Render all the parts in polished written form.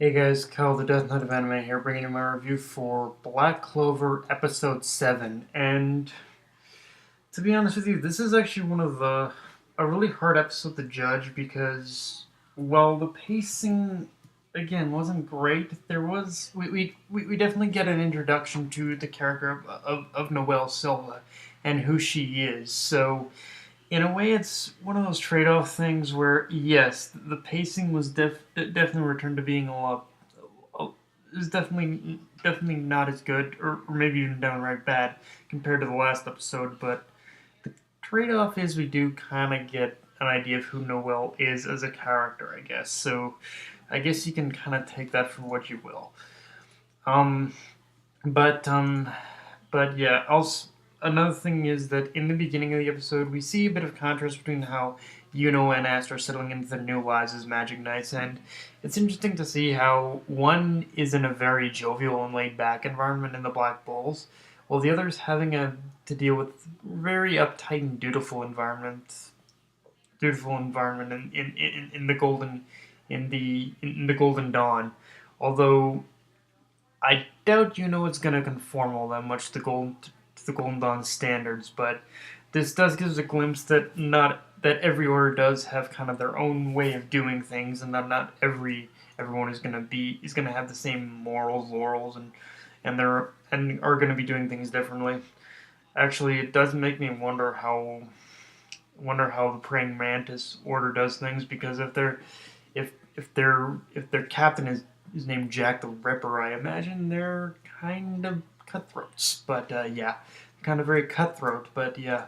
Hey guys, Kyle the Death Knight of Anime here, bringing you my review for Black Clover Episode 7. And to be honest with you, this is actually a really hard episode to judge because, while the pacing, again, wasn't great, we definitely get an introduction to the character of Noelle Silva and who she is. So, in a way, it's one of those trade-off things where, yes, the pacing was definitely returned to being is definitely not as good, or maybe even downright bad compared to the last episode. But the trade-off is we do kind of get an idea of who Noelle is as a character, I guess. So I guess you can kind of take that for what you will. Um, but um, but yeah, also another thing is that in the beginning of the episode, we see a bit of contrast between how Yuno and Ast are settling into their new lives as Magic Knights, and it's interesting to see how one is in a very jovial and laid-back environment in the Black Bulls, while the other is having to deal with very uptight and dutiful environment in the in the Golden Dawn. Although I doubt it's going to conform all that much to the Golden Dawn standards, but this does give us a glimpse that not that every order does have kind of their own way of doing things, and that not everyone is going to have the same morals, laurels, and are going to be doing things differently. Actually, it does make me wonder how the praying mantis order does things, because if their captain is named Jack the Ripper, I imagine they're kind of cutthroats. But yeah, kind of very cutthroat. But yeah,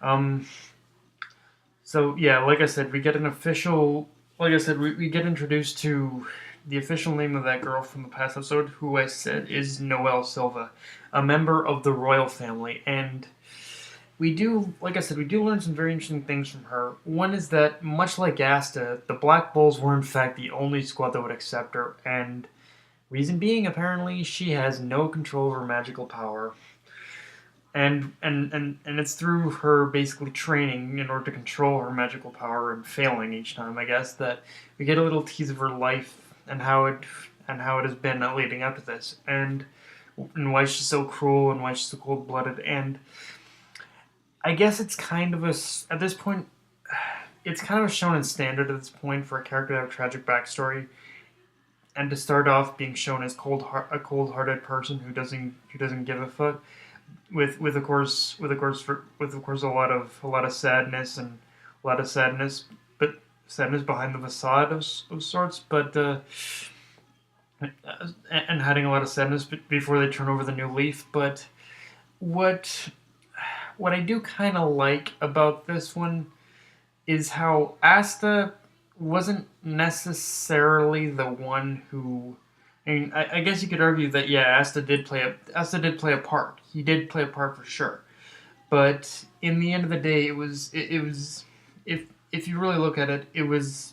um, so yeah, like I said, we get an official. Like I said, we get introduced to the official name of that girl from the past episode, who I said is Noelle Silva, a member of the royal family, and we do, like I said, we do learn some very interesting things from her. One is that, much like Asta, the Black Bulls were in fact the only squad that would accept her, and reason being, apparently, she has no control over magical power. And it's through her basically training in order to control her magical power and failing each time, I guess, that we get a little tease of her life and how it has been leading up to this, and why she's so cruel and why she's so cold blooded. And I guess it's kind of at this point, it's kind of a shonen standard at this point for a character to have a tragic backstory, and to start off being shown as a cold-hearted person who doesn't give a fuck, with of course a lot of sadness, but sadness behind the facade of sorts, but and hiding a lot of sadness before they turn over the new leaf. But what what I do kind of like about this one is how Asta wasn't necessarily the one who. I mean, I guess you could argue that, yeah, Asta did play a part. He did play a part for sure. But in the end of the day, it was if you really look at it, it was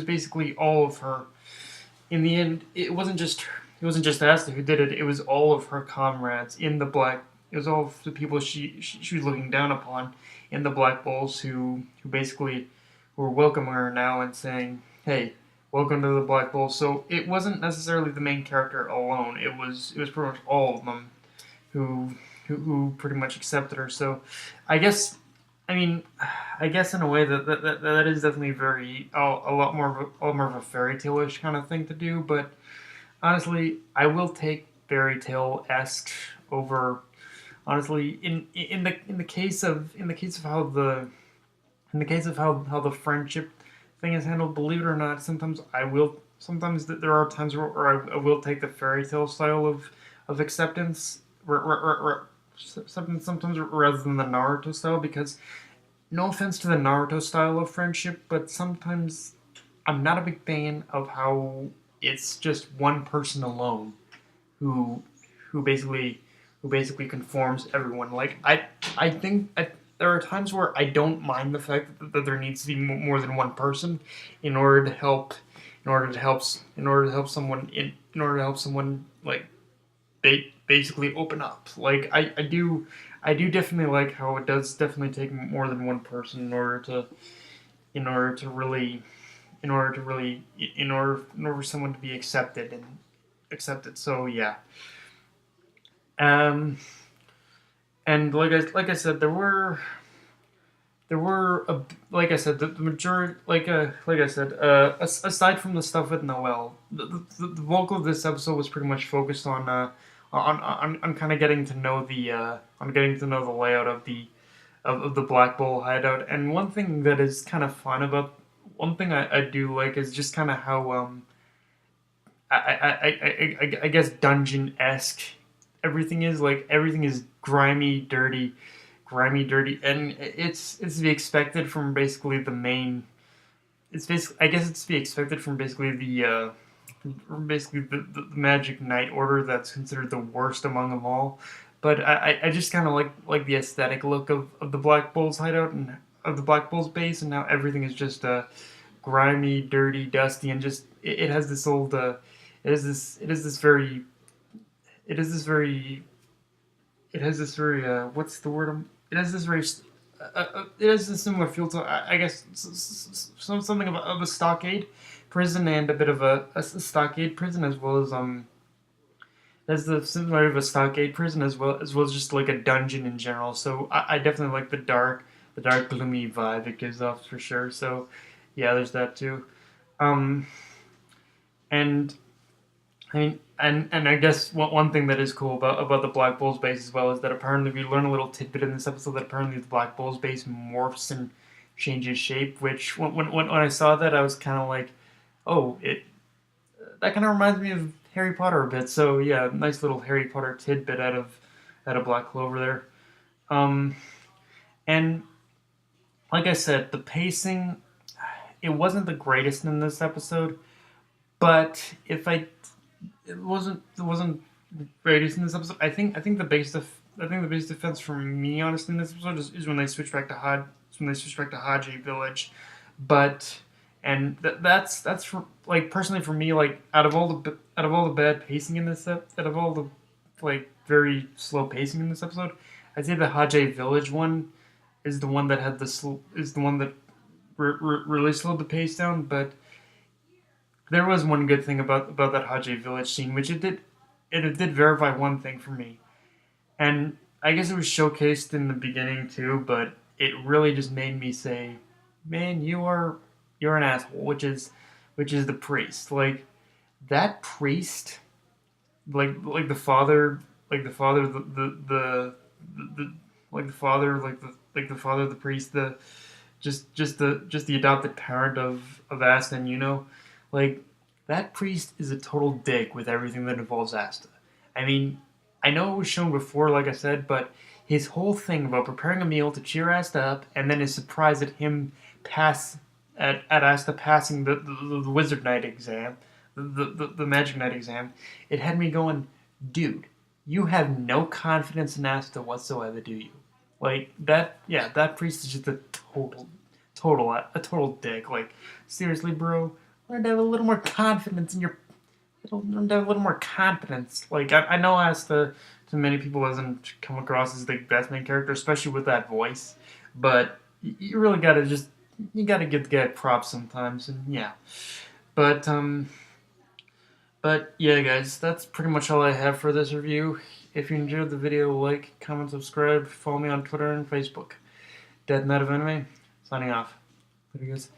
basically all of her. In the end, it wasn't just Asta who did it. It was all of her comrades in the Black. It was all of the people she was looking down upon in the Black Bulls, who basically were welcoming her now and saying, "Hey, welcome to the Black Bulls." So it wasn't necessarily the main character alone. It was pretty much all of them who pretty much accepted her. So I guess I mean, I guess in a way that is definitely very a lot more of a fairy tale-ish kind of thing to do. But honestly, I will take fairy tale esque over. Honestly, in the case of how the friendship thing is handled, believe it or not, sometimes there are times where I will take the fairy tale style of acceptance, sometimes rather than the Naruto style, because, no offense to the Naruto style of friendship, but sometimes I'm not a big fan of how it's just one person alone who who basically who basically conforms everyone. Like, I think there are times where I don't mind the fact that there needs to be more than one person in order to help in order to help someone, like, basically open up. Like, I do definitely like how it does definitely take more than one person in order to really in order to really in order for someone to be accepted. So yeah. Um, and like I said, there were like I said, the majority, like I said, aside from the stuff with Noelle, the bulk of this episode was pretty much focused on kind of getting to know the layout of the Black Bull hideout. And one thing that is kind of fun about one thing I do like is just kind of how I guess dungeon esque everything is. Like everything is grimy, dirty, and it's to be expected from basically the main. It's basically, I guess it's to be expected from basically the Magic Knight Order that's considered the worst among them all. But I just kind of like the aesthetic look of the Black Bull's hideout and of the Black Bull's base, and how everything is just grimy, dirty, dusty, and just it has this old it is this very it is this very it has this very what's the word? It has this very it has a similar feel to I guess something of a stockade prison and a bit of a stockade prison, as well as the similarity of a stockade prison, as well as just like a dungeon in general. So I definitely like the dark gloomy vibe it gives off for sure. So yeah, there's that too. Um, and I mean, and I guess one thing that is cool about the Black Bull's base as well is that apparently we learn a little tidbit in this episode that apparently the Black Bull's base morphs and changes shape. Which when I saw that, I was kind of like, oh, it that kind of reminds me of Harry Potter a bit. So yeah, nice little Harry Potter tidbit out of Black Clover there. Um, and like I said, the pacing it wasn't the greatest in this episode, but if I it wasn't greatest in this episode. I think the biggest defense for me, honestly, in this episode is when they switch back to Haji Village, but and that's for, like personally for me, like out of all the bad pacing in this out of all the like very slow pacing in this episode, I'd say the Haji Village one is the one that had is the one that really slowed the pace down. But there was one good thing about that Haji Village scene, which it did verify one thing for me, and I guess it was showcased in the beginning too, but it really just made me say, "Man, you're an asshole," which is the priest. Like that priest, like the father, like the father, the like the father, like the father of the priest, the just the adopted parent of Asta, like that priest is a total dick with everything that involves Asta. I mean, I know it was shown before, like I said, but his whole thing about preparing a meal to cheer Asta up, and then his surprise at him pass at Asta passing the Wizard Knight exam, the Magic Knight exam, it had me going, dude, you have no confidence in Asta whatsoever, do you? Like that, yeah, that priest is just a a total dick. Like seriously, bro, learn to have a little more confidence in your, learn to have a little more confidence. Like I know Asta to many people doesn't come across as the best main character, especially with that voice, but you really gotta just you gotta give the guy props sometimes, and yeah, but but yeah, guys, that's pretty much all I have for this review. If you enjoyed the video, like, comment, subscribe, follow me on Twitter and Facebook. Dead Night of Anime, signing off. Later, guys.